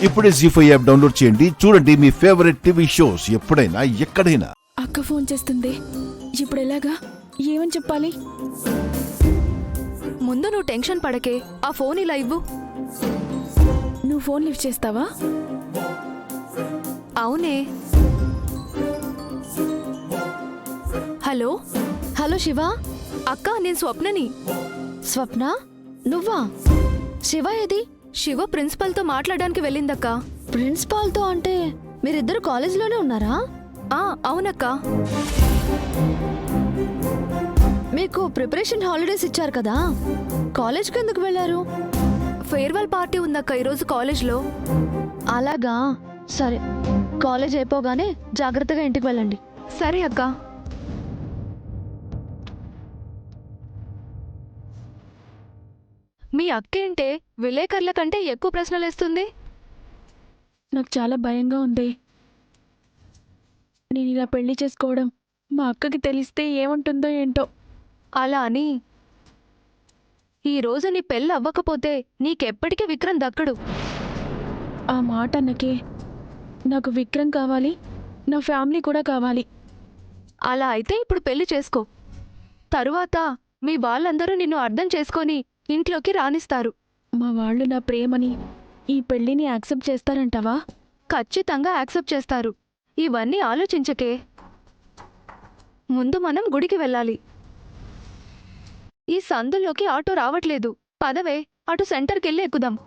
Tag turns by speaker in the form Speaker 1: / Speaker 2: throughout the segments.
Speaker 1: ఇప్పుడే జీ5 app download చేయండి. చూడండి మీ ఫేవరెట్ టీవీ షోస్ ఎప్పుడైనా ఎక్కడైనా.
Speaker 2: అక్క ఫోన్ చేస్తుంది. ఇప్పుడు ఎలాగా? ఏమని చెప్పాలి?
Speaker 3: ముందు నువ్వు టెన్షన్ పడకే, ఆ ఫోన్ ఇలా ఇవ్వు.
Speaker 2: నువ్వు ఫోన్ లిఫ్ట్ చేస్తావా?
Speaker 3: అవునే. Hello
Speaker 4: hello Shiva.
Speaker 3: అక్క, నేను స్వప్నని.
Speaker 4: స్వప్న నువ్వా? శివ ఏది?
Speaker 3: శివ ప్రిన్సిపల్తో మాట్లాడడానికి వెళ్ళిందక్క.
Speaker 4: ప్రిన్సిపాల్తో అంటే మీరిద్దరు కాలేజీలోనే ఉన్నారా?
Speaker 3: అవునక్క.
Speaker 4: మీకు ప్రిపరేషన్ హాలిడేస్ ఇచ్చారు కదా, కాలేజ్కి ఎందుకు వెళ్ళారు?
Speaker 3: ఫేర్వెల్ పార్టీ ఉందక్క ఈరోజు కాలేజ్లో.
Speaker 4: అలాగా, సరే. కాలేజ్ అయిపోగానే జాగ్రత్తగా ఇంటికి వెళ్ళండి.
Speaker 3: సరే అక్క. మీ అక్కేంటే విలేకరుల కంటే ఎక్కువ ప్రశ్నలేస్తుంది?
Speaker 2: నాకు చాలా భయంగా ఉంది. నేను ఇలా పెళ్లి చేసుకోవడం మా అక్కకి తెలిస్తే ఏముంటుందో ఏంటో.
Speaker 3: అలా అని ఈరోజు నీ పెళ్ళి అవ్వకపోతే నీకెప్పటికీ విక్రమ్ దక్కడు.
Speaker 2: ఆ మాట అన్నకే. నాకు విక్రమ్ కావాలి, నా ఫ్యామిలీ కూడా కావాలి.
Speaker 3: అలా అయితే ఇప్పుడు పెళ్లి చేసుకో. తరువాత మీ వాళ్ళందరూ నిన్ను అర్థం చేసుకొని ఇంట్లోకి రానిస్తారు.
Speaker 2: మా వాళ్ళు నా ప్రేమని, ఈ పెళ్లిని యాక్సెప్ట్ చేస్తారంటావా?
Speaker 3: ఖచ్చితంగా యాక్సెప్ట్ చేస్తారు. ఇవన్నీ ఆలోచించకే. ముందు మనం గుడికి వెళ్ళాలి. ఈ సందులోకి ఆటో రావట్లేదు. పదవే, అటు సెంటర్కెళ్ళి ఎక్కుదాం.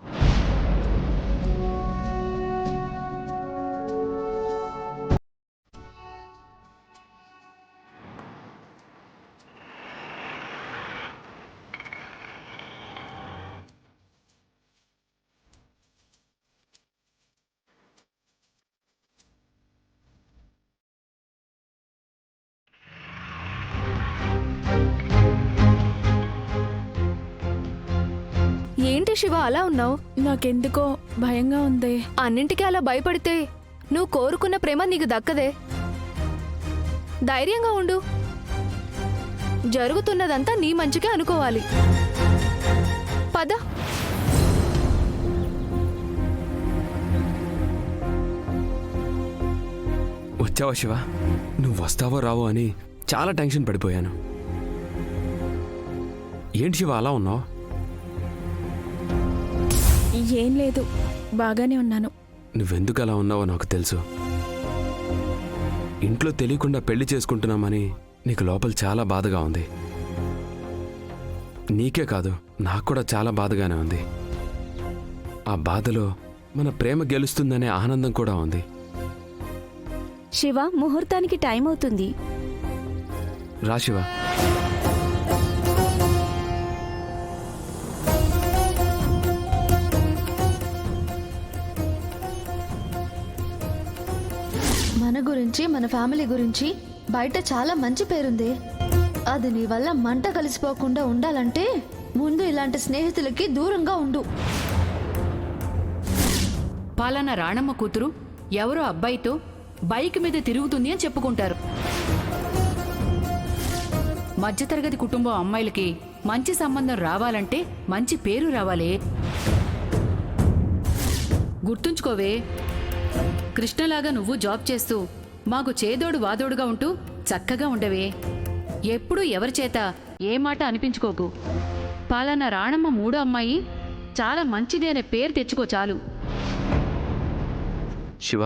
Speaker 3: ఏంటి శివ అలా ఉన్నావు?
Speaker 2: నాకెందుకో భయంగా ఉంది.
Speaker 3: అన్నింటికీ అలా భయపడితే నువ్వు కోరుకున్న ప్రేమ నీకు దక్కదే. ధైర్యంగా ఉండు. జరుగుతున్నదంతా నీ మంచికే అనుకోవాలి. పద.
Speaker 5: వచ్చావా శివ? నువ్వు వస్తావో రావో అని చాలా టెన్షన్ పడిపోయాను. ఏంటి శివ అలా ఉన్నావు?
Speaker 2: ఏం లేదు, బాగానే ఉన్నాను.
Speaker 5: నువ్వెందుకు అలా ఉన్నావో నాకు తెలుసు. ఇంట్లో తెలియకుండా పెళ్లి చేసుకుంటున్నామని నీకు లోపల చాలా బాధగా ఉంది. నీకే కాదు, నాకు కూడా చాలా బాధగానే ఉంది. ఆ బాధలో మన ప్రేమ గెలుస్తుందనే ఆనందం కూడా ఉంది.
Speaker 6: శివ, ముహూర్తానికి టైం అవుతుంది.
Speaker 5: రా శివ.
Speaker 4: మన గురించి, మన ఫ్యామిలీ గురించి బయట చాలా మంచి పేరుంది. అది నీ వల్ల మంట కలిసిపోకుండా ఉండాలంటే ముందు ఇలాంటి స్నేహితులకి దూరంగా ఉండు.
Speaker 7: పాలన రాణమ్మ కూతురు ఎవరో అబ్బాయితో బైక్ మీద తిరుగుతుంది అని చెప్పుకుంటారు. మధ్యతరగతి కుటుంబం అమ్మాయిలకి మంచి సంబంధం రావాలంటే మంచి పేరు రావాలే. గుర్తుంచుకోవే, కృష్ణలాగా నువ్వు జాబ్ చేస్తూ మాకు చేదోడు వాదోడుగా ఉంటూ చక్కగా ఉండవే. ఎప్పుడూ ఎవరి చేత ఏ మాట అనిపించుకోకు. పాలన రాణమ్మ మూడో అమ్మాయి చాలా మంచిది అనే పేరు తెచ్చుకో చాలు.
Speaker 5: శివ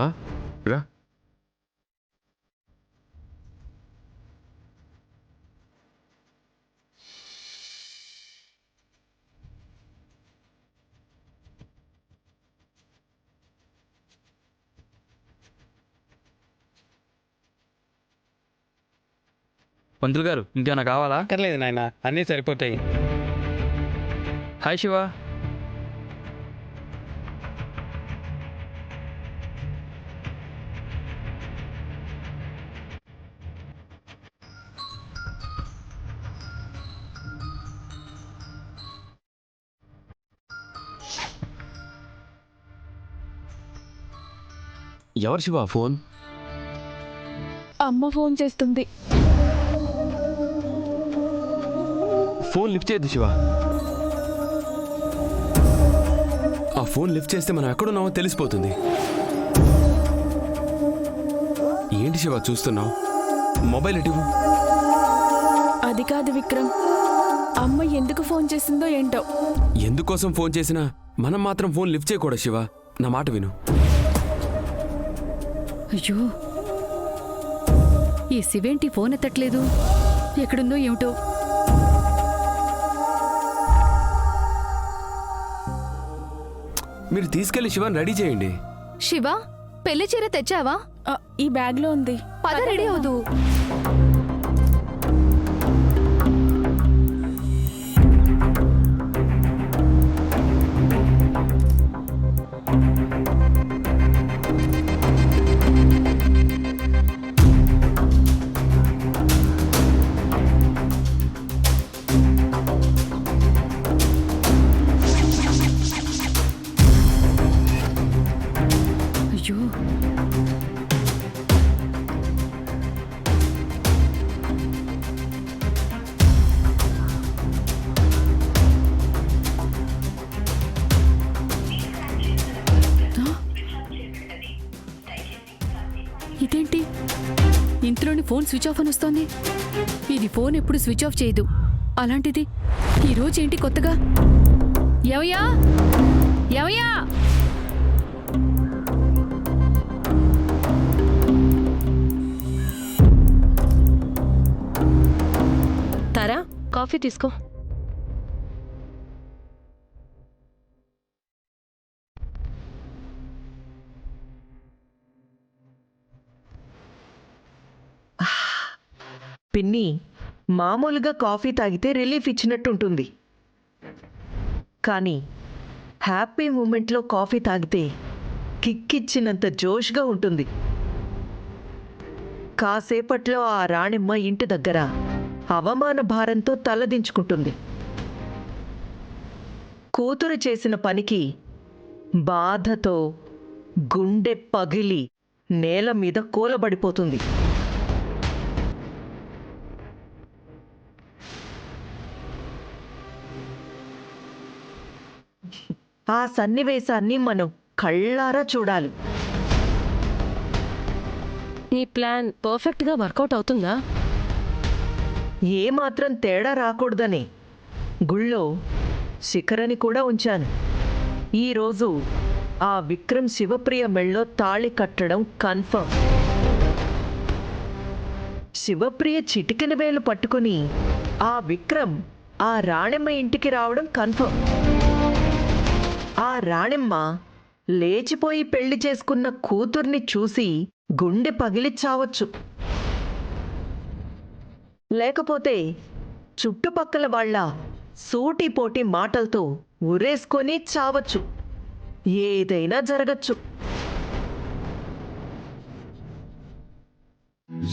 Speaker 5: రా.
Speaker 8: పంతులు గారు, ఇంకేమైనా కావాలా?
Speaker 9: అక్కర్లేదు నాయన, అన్నీ సరిపోతాయి.
Speaker 8: హాయ్ శివ.
Speaker 5: ఎవరు శివ ఫోన్?
Speaker 2: అమ్మ ఫోన్ చేస్తుంది.
Speaker 5: ఫోన్ లిఫ్ట్ చేయద్దు శివ. ఆ ఫోన్ లిఫ్ట్ చేస్తే మనం ఎక్కడున్నామో తెలిసిపోతుంది. ఏంటి శివ చూస్తున్నావు? మొబైల్ ఎటువు.
Speaker 2: అది కాదు విక్రమ్, అమ్మ ఎందుకు ఫోన్ చేసిందో ఏంటో.
Speaker 5: ఎందుకోసం ఫోన్ చేసినా మనం మాత్రం ఫోన్ లిఫ్ట్ చేయకూడదు శివ. నా మాట విను.
Speaker 7: అయ్యో, ఈ శివేంటి ఫోన్ ఎత్తట్లేదు? ఎక్కడుందో ఏమిటో.
Speaker 5: మీరు తీసుకెళ్లి శివని రెడీ చేయండి.
Speaker 3: శివ, పెళ్లి చీర తెచ్చావా?
Speaker 2: ఈ బ్యాగ్లో ఉంది.
Speaker 3: పద, రెడీ అవుదు.
Speaker 7: అయ్యో, ఇదేంటి? ఇంట్లోని ఫోన్ స్విచ్ ఆఫ్ అని వస్తోంది. ఇది ఫోన్ ఎప్పుడు స్విచ్ ఆఫ్ చేయదు. అలాంటిది ఈరోజు ఏంటి కొత్తగా? ఎవయ్యా, ఎవయ్యా?
Speaker 3: తారా, కాఫీ తీసుకో.
Speaker 10: పిన్ని, మామూలుగా కాఫీ తాగితే రిలీఫ్ ఇచ్చినట్టుంటుంది, కానీ హ్యాపీ మూమెంట్లో కాఫీ తాగితే కిక్కిచ్చినంత జోష్గా ఉంటుంది. కాసేపట్లో ఆ రాణిమ్మ ఇంటి దగ్గర అవమాన భారంతో తలదించుకుంటుంది. కూతురు చేసిన పనికి బాధతో గుండె పగిలి నేల మీద కూలబడిపోతుంది. ఆ సన్నివేశాన్ని మనం కళ్ళారా చూడాలి.
Speaker 3: ఈ ప్లాన్ పర్ఫెక్ట్గా వర్కౌట్ అవుతుందా?
Speaker 10: ఏమాత్రం తేడా రాకూడదని గుళ్ళో శిఖరని కూడా ఉంచాను. ఈరోజు ఆ విక్రమ్ శివప్రియ మెళ్ళో తాళి కట్టడం కన్ఫర్మ్. శివప్రియ చిటికెన వేలు పట్టుకుని ఆ విక్రమ్ ఆ రాణెమ్మ ఇంటికి రావడం కన్ఫర్మ్. ఆ రాణెమ్మ లేచిపోయి పెళ్లి చేసుకున్న కూతుర్ని చూసి గుండె పగిలి చావచ్చు. లేకపోతే చుట్టుపక్కల వాళ్ళ సూటిపోటి మాటలతో ఉరేసుకొని చావచ్చు. ఏదైనా జరగచ్చు.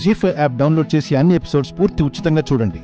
Speaker 1: జీ5 యాప్ డౌన్లోడ్ చేసి అన్ని ఎపిసోడ్స్ పూర్తి ఉచితంగా చూడండి.